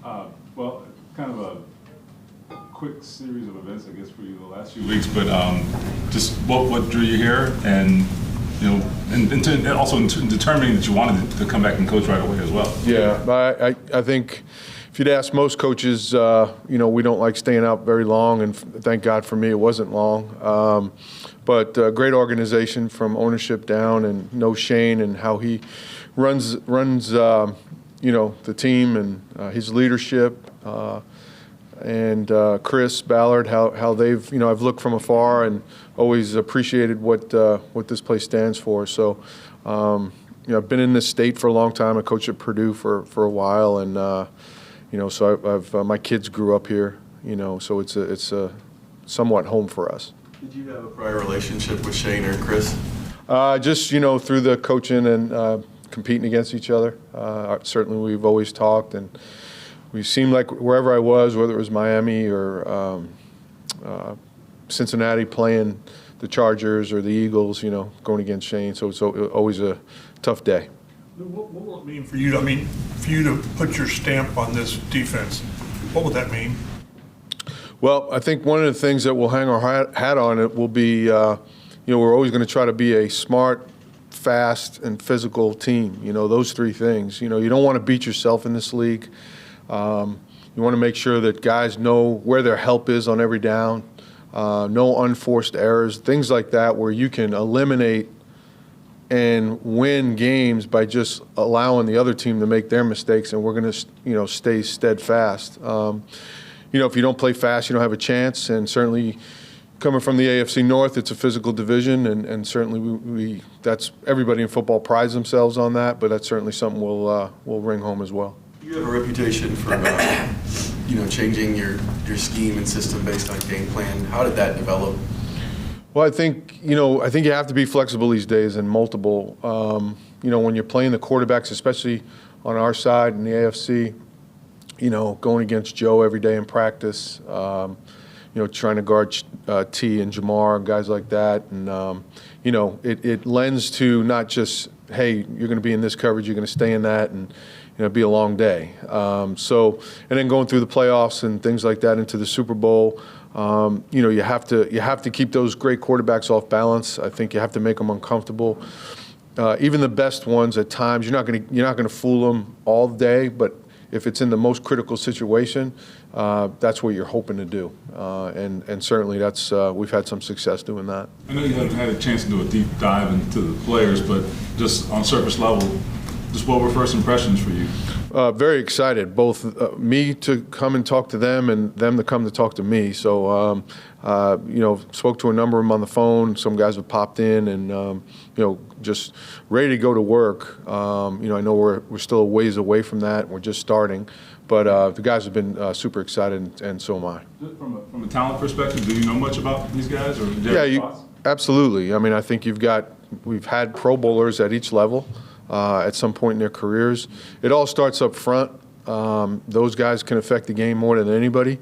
Well, kind of a quick series of events, I guess, for you the last few weeks. But just what drew you here, and and also in determining that you wanted to come back and coach right away as well. Yeah, I think if you'd ask most coaches, we don't like staying out very long, and thank God for me, it wasn't long. But great organization from ownership down, and know Shane and how he runs the team and his leadership, and Chris Ballard, how they've I've looked from afar and always appreciated what this place stands for. So I've been in this state for a long time. I coached at Purdue for a while, and so I've my kids grew up here. So it's a somewhat home for us. Did you have a prior relationship with Shane or Chris? Just through the coaching and competing against each other. Certainly we've always talked, and we seemed like wherever I was, whether it was Miami or Cincinnati playing the Chargers or the Eagles, going against Shane. So it's always a tough day. What will it mean for you? For you to put your stamp on this defense, what would that mean? Well, I think one of the things that we'll hang our hat on it will be, we're always going to try to be a smart, fast, and physical team. Those three things. You don't want to beat yourself in this league. You want to make sure that guys know where their help is on every down, no unforced errors, things like that, where you can eliminate and win games by just allowing the other team to make their mistakes, and we're going to, stay steadfast. If you don't play fast, you don't have a chance, and certainly coming from the AFC North, it's a physical division, and certainly that's everybody in football prides themselves on that, but that's certainly something we'll bring home as well. You have a reputation for changing your scheme and system based on game plan. How did that develop? Well, I think you have to be flexible these days and multiple. When you're playing the quarterbacks, especially on our side in the AFC, going against Joe every day in practice, trying to guard T and Jamar and guys like that, and it lends to not just, hey, you're going to be in this coverage, you're going to stay in that, and it'd be a long day. And then going through the playoffs and things like that into the Super Bowl, you have to keep those great quarterbacks off balance. I think you have to make them uncomfortable. Even the best ones at times, you're not going to fool them all day, but if it's in the most critical situation, that's what you're hoping to do, and certainly that's we've had some success doing that. I know you haven't had a chance to do a deep dive into the players, but just on surface level, just what were first impressions for you? Very excited, both me to come and talk to them and them to come to talk to me. So, spoke to a number of them on the phone. Some guys have popped in and, just ready to go to work. I know we're still a ways away from that. We're just starting. But the guys have been super excited, and so am I. From a talent perspective, do you know much about these guys? Or Absolutely. I mean, I think we've had Pro Bowlers at each level. At some point in their careers. It all starts up front. Those guys can affect the game more than anybody,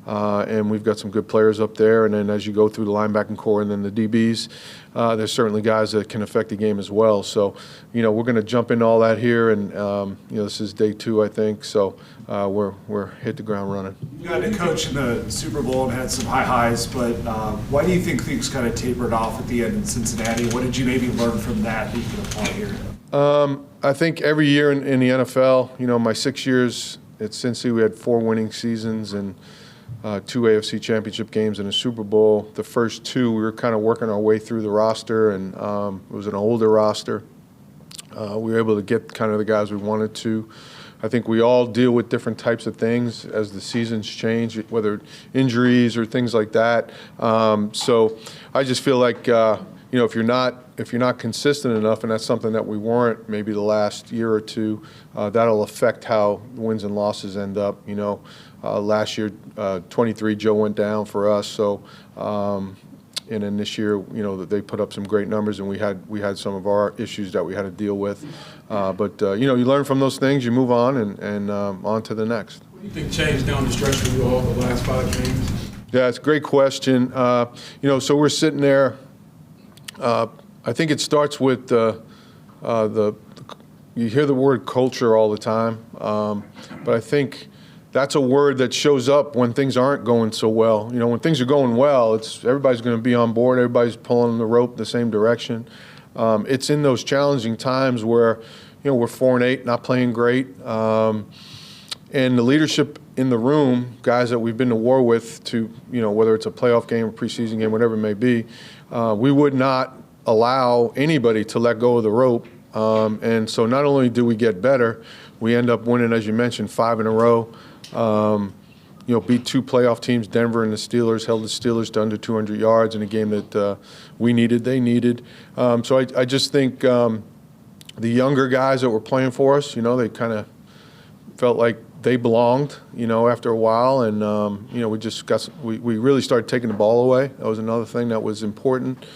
and we've got some good players up there. And then as you go through the linebacking core and then the DBs, there's certainly guys that can affect the game as well. So, we're going to jump into all that here, and this is day 2, I think. So we're hit the ground running. You got to coach in the Super Bowl and had some high highs, but why do you think things kind of tapered off at the end in Cincinnati? What did you maybe learn from that you can apply here? I think every year in the NFL, my 6 years at Cincy, we had 4 winning seasons and 2 AFC championship games and a Super Bowl. The first 2, we were kind of working our way through the roster, and it was an older roster. We were able to get kind of the guys we wanted to. I think we all deal with different types of things as the seasons change, whether injuries or things like that. So I just feel like, if you're not consistent enough, and that's something that we weren't maybe the last year or two, that'll affect how wins and losses end up. Last year, 23, Joe went down for us. So, and then this year, they put up some great numbers, and we had some of our issues that we had to deal with. But you learn from those things, you move on, and on to the next. What do you think changed down the stretch for you all the last 5 games? Yeah, it's a great question. So we're sitting there. I think it starts with you hear the word culture all the time, but I think that's a word that shows up when things aren't going so well. You know, when things are going well, it's everybody's going to be on board. Everybody's pulling the rope the same direction. It's in those challenging times where, you know, we're 4-8, not playing great, and the leadership in the room, guys that we've been to war with, to, you know, whether it's a playoff game or preseason game, whatever it may be, we would not allow anybody to let go of the rope. And so not only do we get better, we end up winning, as you mentioned, 5 in a row. You know, beat 2 playoff teams, Denver and the Steelers, held the Steelers to under 200 yards in a game that we needed, they needed. So I just think the younger guys that were playing for us, you know, they kind of felt like they belonged, you know, after a while. And, you know, we really started taking the ball away. That was another thing that was important.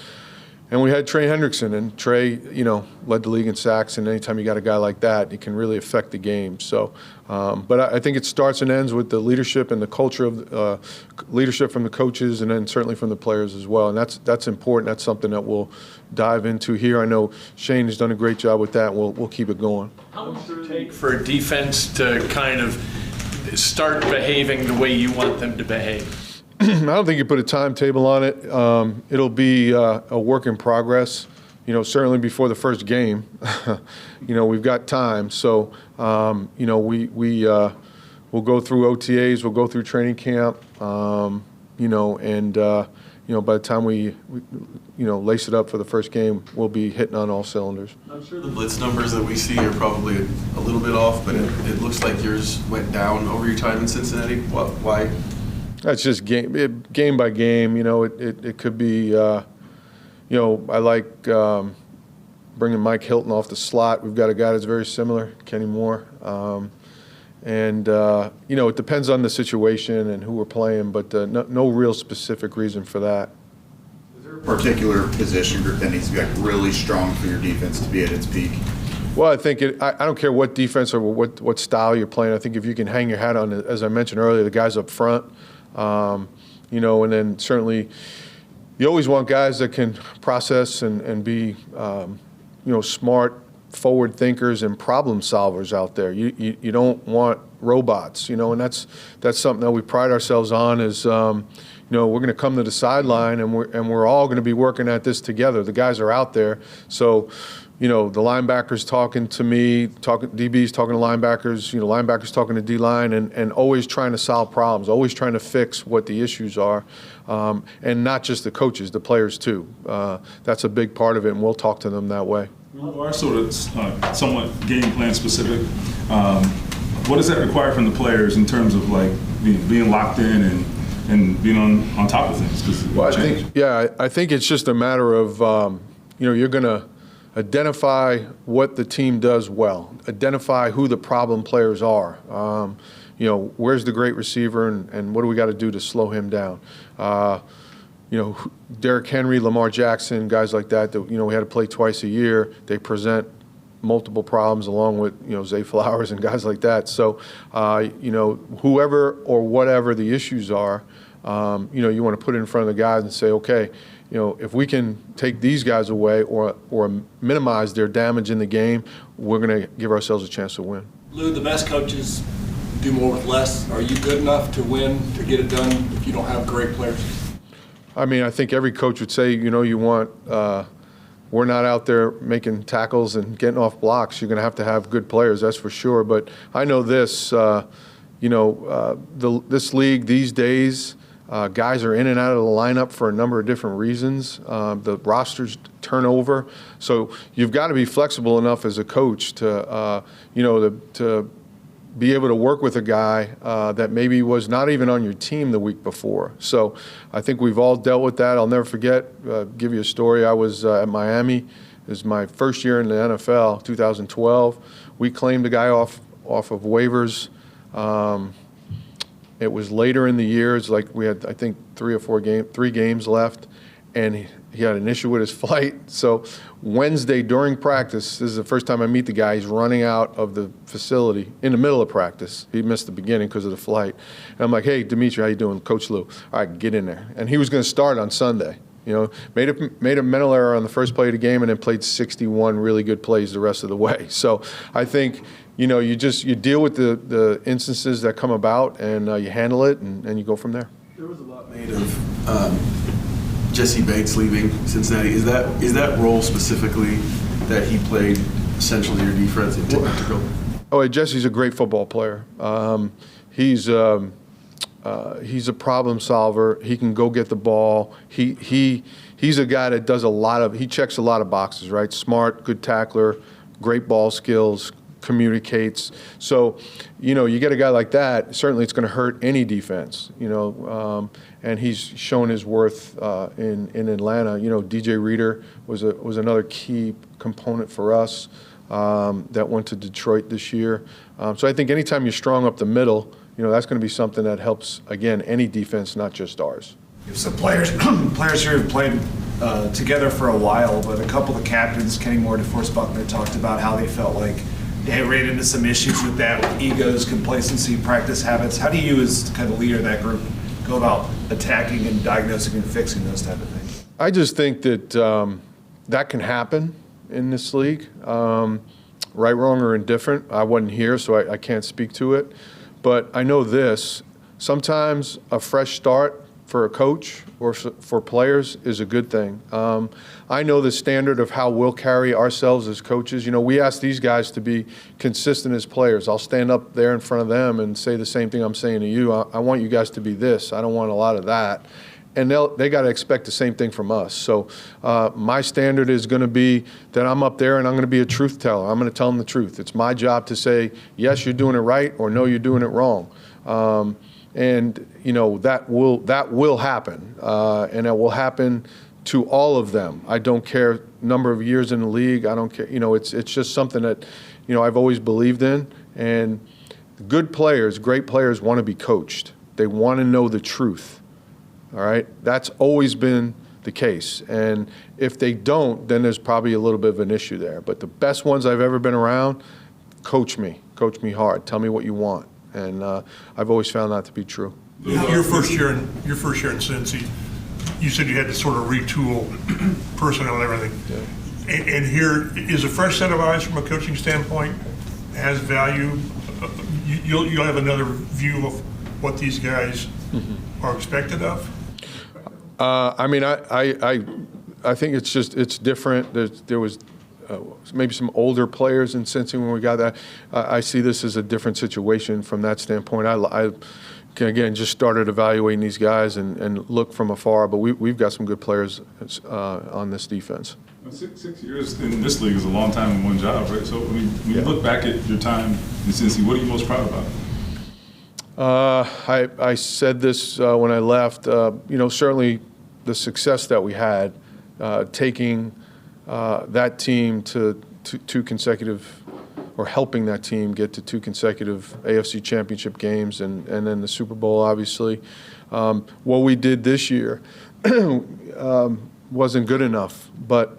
And we had Trey Hendrickson, and Trey, you know, led the league in sacks, and anytime you got a guy like that, it can really affect the game. So, but I think it starts and ends with the leadership and the culture of leadership from the coaches, and then certainly from the players as well. And that's important. That's something that we'll dive into here. I know Shane has done a great job with that. We'll keep it going. How long does it take for a defense to kind of start behaving the way you want them to behave? I don't think you put a timetable on it. It'll be a work in progress. You know, certainly before the first game, you know, we've got time. So, you know, we'll go through OTAs, we'll go through training camp, you know, and you know, by the time we you know, lace it up for the first game, we'll be hitting on all cylinders. I'm sure the blitz numbers that we see are probably a little bit off, but it looks like yours went down over your time in Cincinnati. Why? That's just game by game. You know, it could be, you know, I like bringing Mike Hilton off the slot. We've got a guy that's very similar, Kenny Moore. And, you know, it depends on the situation and who we're playing, but no real specific reason for that. Is there a particular position group that needs to be like really strong for your defense to be at its peak? Well, I think I don't care what defense or what style you're playing. I think if you can hang your hat on, as I mentioned earlier, the guys up front, you know, and then certainly you always want guys that can process and be, you know, smart, forward thinkers and problem solvers out there. You don't want robots, you know, and that's something that we pride ourselves on is, you know, we're going to come to the sideline and we're all going to be working at this together. The guys are out there, so. You know, the linebackers talking to me, DBs talking to linebackers, you know, linebackers talking to D-line, and always trying to solve problems, always trying to fix what the issues are, and not just the coaches, the players too. That's a big part of it, and we'll talk to them that way. You are sort of somewhat game plan specific. What does that require from the players in terms of like being locked in and being on top of things? Well, I think it's just a matter of, you know, you're going to identify what the team does well, identify who the problem players are. You know, where's the great receiver and what do we got to do to slow him down? You know, Derrick Henry, Lamar Jackson, guys like that, you know, we had to play twice a year. They present multiple problems along with, you know, Zay Flowers and guys like that. So, you know, whoever or whatever the issues are, you know, you want to put it in front of the guys and say, okay, you know, if we can take these guys away or minimize their damage in the game, we're going to give ourselves a chance to win. Lou, the best coaches do more with less. Are you good enough to win, to get it done if you don't have great players? I mean, I think every coach would say, you know, you want we're not out there making tackles and getting off blocks. You're going to have good players, that's for sure. But I know this, you know, this league these days, guys are in and out of the lineup for a number of different reasons. The rosters turn over. So you've got to be flexible enough as a coach to, you know, to be able to work with a guy that maybe was not even on your team the week before. So I think we've all dealt with that. I'll never forget, give you a story. I was at Miami. It was my first year in the NFL, 2012. We claimed a guy off of waivers. It was later in the year. It's like we had, I think, 3 games left, and he had an issue with his flight. So Wednesday during practice, this is the first time I meet the guy. He's running out of the facility in the middle of practice. He missed the beginning because of the flight. And I'm like, hey, Dimitri, how you doing? Coach Lou. All right, get in there. And he was going to start on Sunday. You know, made a mental error on the first play of the game and then played 61 really good plays the rest of the way. So I think, you know, you deal with the instances that come about and you handle it and you go from there. There was a lot made of Jesse Bates leaving Cincinnati. Is that role specifically that he played essential to your defense integral? Oh, Jesse's a great football player. He's a problem solver. He can go get the ball. He's a guy that does he checks a lot of boxes, right? Smart, good tackler, great ball skills, communicates. So, you know, you get a guy like that, certainly it's going to hurt any defense, you know, and he's shown his worth in Atlanta. You know, DJ Reader was another key component for us that went to Detroit this year. So I think anytime you're strong up the middle, you know, that's going to be something that helps, again, any defense, not just ours. Some players here have played together for a while, but a couple of the captains, Kenny Moore and DeForest Buckner, talked about how they felt like they ran into some issues with that, with egos, complacency, practice habits. How do you, as kind of leader of that group, go about attacking and diagnosing and fixing those type of things? I just think that that can happen in this league, right, wrong, or indifferent. I wasn't here, so I can't speak to it. But I know this, sometimes a fresh start for a coach or for players is a good thing. I know the standard of how we'll carry ourselves as coaches. You know, we ask these guys to be consistent as players. I'll stand up there in front of them and say the same thing I'm saying to you. I want you guys to be this. I don't want a lot of that. And they got to expect the same thing from us. So my standard is going to be that I'm up there and I'm going to be a truth teller. I'm going to tell them the truth. It's my job to say, yes, you're doing it right, or no, you're doing it wrong. And you know, that will happen, and it will happen to all of them. I don't care number of years in the league. I don't care. You know, it's just something that, you know, I've always believed in. And good players, great players, want to be coached. They want to know the truth. All right, that's always been the case. And if they don't, then there's probably a little bit of an issue there. But the best ones I've ever been around, coach me hard. Tell me what you want. And I've always found that to be true. Your first year in Cincy, you said you had to sort of retool personnel and everything. Yeah. And here is a fresh set of eyes from a coaching standpoint has value. You'll have another view of what these guys are expected of. I mean, I think it's different. There was maybe some older players in Cincy when we got that. I see this as a different situation from that standpoint. I again just started evaluating these guys and look from afar, but we've got some good players on this defense. 6 years in this league is a long time in one job, right? So I mean, when you look back at your time in Cincy, what are you most proud about? I said this when I left. You know, certainly the success that we had, taking that team to two consecutive, or helping that team get to 2 consecutive AFC Championship games, and then the Super Bowl, obviously. What we did this year wasn't good enough, but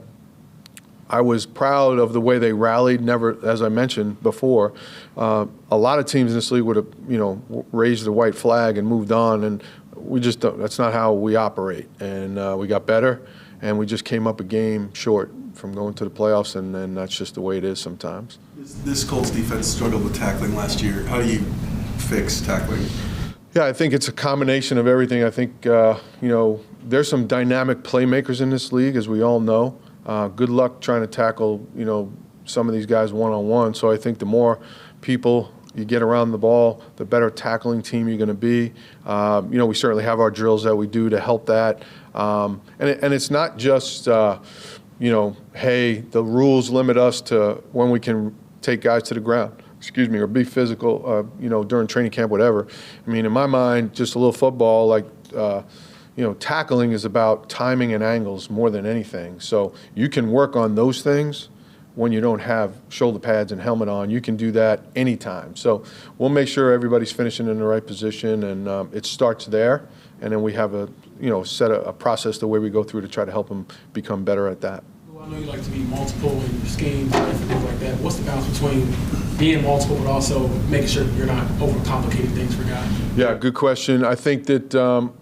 I was proud of the way they rallied. Never, as I mentioned before, a lot of teams in this league would have, you know, raised the white flag and moved on, and we just don't. That's not how we operate. And we got better, and we just came up a game short from going to the playoffs, and then that's just the way it is sometimes. This Colts defense struggled with tackling last year. How do you fix tackling? Yeah, I think it's a combination of everything. I think you know, there's some dynamic playmakers in this league, as we all know. Good luck trying to tackle, you know, some of these guys one-on-one. So I think the more people you get around the ball, the better tackling team you're going to be. You know, we certainly have our drills that we do to help that. And it's not just, you know, hey, the rules limit us to when we can take guys to the ground, or be physical, you know, during training camp, whatever. I mean, in my mind, just a little football, like, you know, tackling is about timing and angles more than anything. So you can work on those things when you don't have shoulder pads and helmet on. You can do that anytime. So we'll make sure everybody's finishing in the right position, and it starts there. And then we have a, you know, set a process the way we go through to try to help them become better at that. Well, I know you like to be multiple in your schemes and different things like that. What's the balance between being multiple, but also making sure you're not overcomplicating things for guys? Yeah, good question. I think that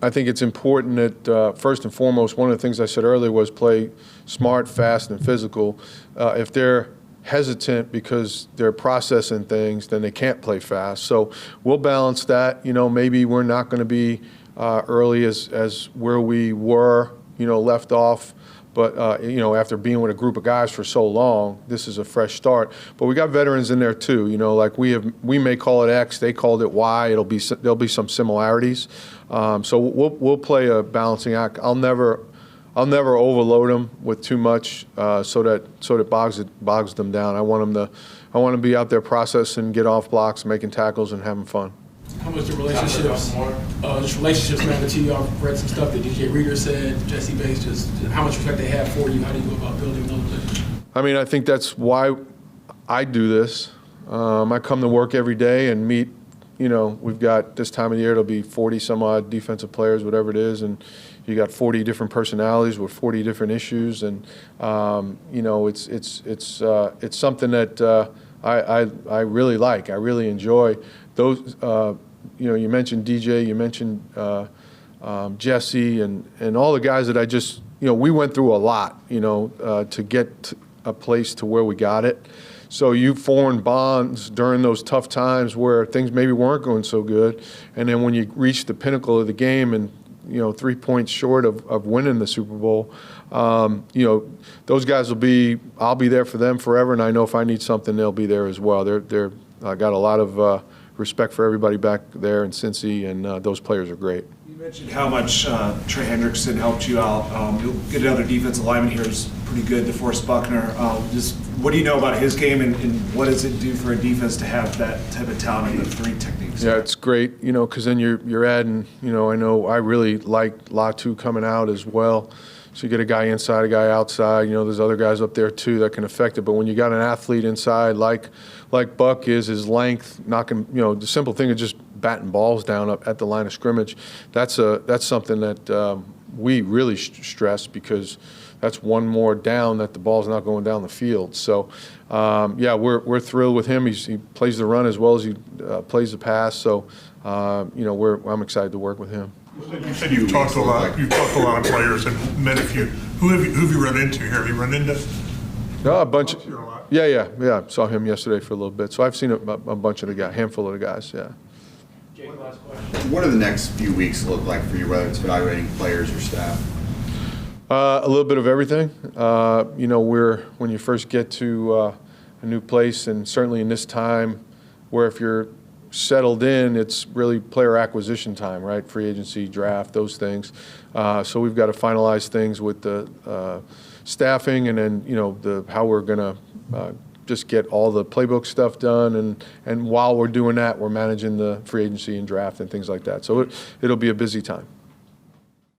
I think it's important that first and foremost, one of the things I said earlier was play smart, fast, and physical. If they're hesitant because they're processing things, then they can't play fast. So we'll balance that. Maybe we're not going to be early as where we were, left off. But, after being with a group of guys for so long, this is a fresh start. But we got veterans in there too. Like we may call it X, they called it Y. There'll be some similarities. So we'll play a balancing act. I'll never overload them with too much so that it bogs them down. I want them to be out there processing, get off blocks, making tackles, and having fun. How much do relationships matter to you? I've read some stuff that DJ Reader said, Jesse Bates, just how much respect they have for you. How do you go about building those relationships? I mean, I think that's why I do this. I come to work every day and meet, we've got this time of the year, it'll be 40 some odd defensive players, whatever it is, and you got 40 different personalities with 40 different issues, and it's something that I really like. I really enjoy those. You mentioned DJ, you mentioned Jesse, and all the guys that I just, we went through a lot, to get a place to where we got it. So you formed bonds during those tough times where things maybe weren't going so good, and then when you reach the pinnacle of the game and 3 points short of winning the Super Bowl, those guys I'll be there for them forever, and I know if I need something, they'll be there as well. They're got a lot of respect for everybody back there in Cincy, and those players are great. You mentioned how much Trey Hendrickson helped you out. You'll get another defensive lineman here who's pretty good, DeForest Buckner. Just what do you know about his game, and what does it do for a defense to have that type of talent in the three techniques? Yeah, it's great, because then you're adding, I know I really like Latu coming out as well. So you get a guy inside, a guy outside. There's other guys up there too that can affect it. But when you got an athlete inside, like Buck is, his length, knocking, the simple thing of just batting balls down up at the line of scrimmage, that's something that we really stress, because that's one more down that the ball's not going down the field. So, we're thrilled with him. He plays the run as well as he plays the pass. So, I'm excited to work with him. You said you've talked to a lot of players and met a few. Who have you run into here? Have you run into? A bunch. Yeah. Saw him yesterday for a little bit. So I've seen a bunch of the guys, handful of the guys. Yeah. Jake, last question. What do the next few weeks look like for you, whether it's evaluating players or staff? A little bit of everything. When you first get to a new place, and certainly in this time, where if you're settled in, it's really player acquisition time, right? Free agency, draft, those things. So we've got to finalize things with the staffing, and then how we're going to just get all the playbook stuff done, and while we're doing that, we're managing the free agency and draft and things like that. So it'll be a busy time.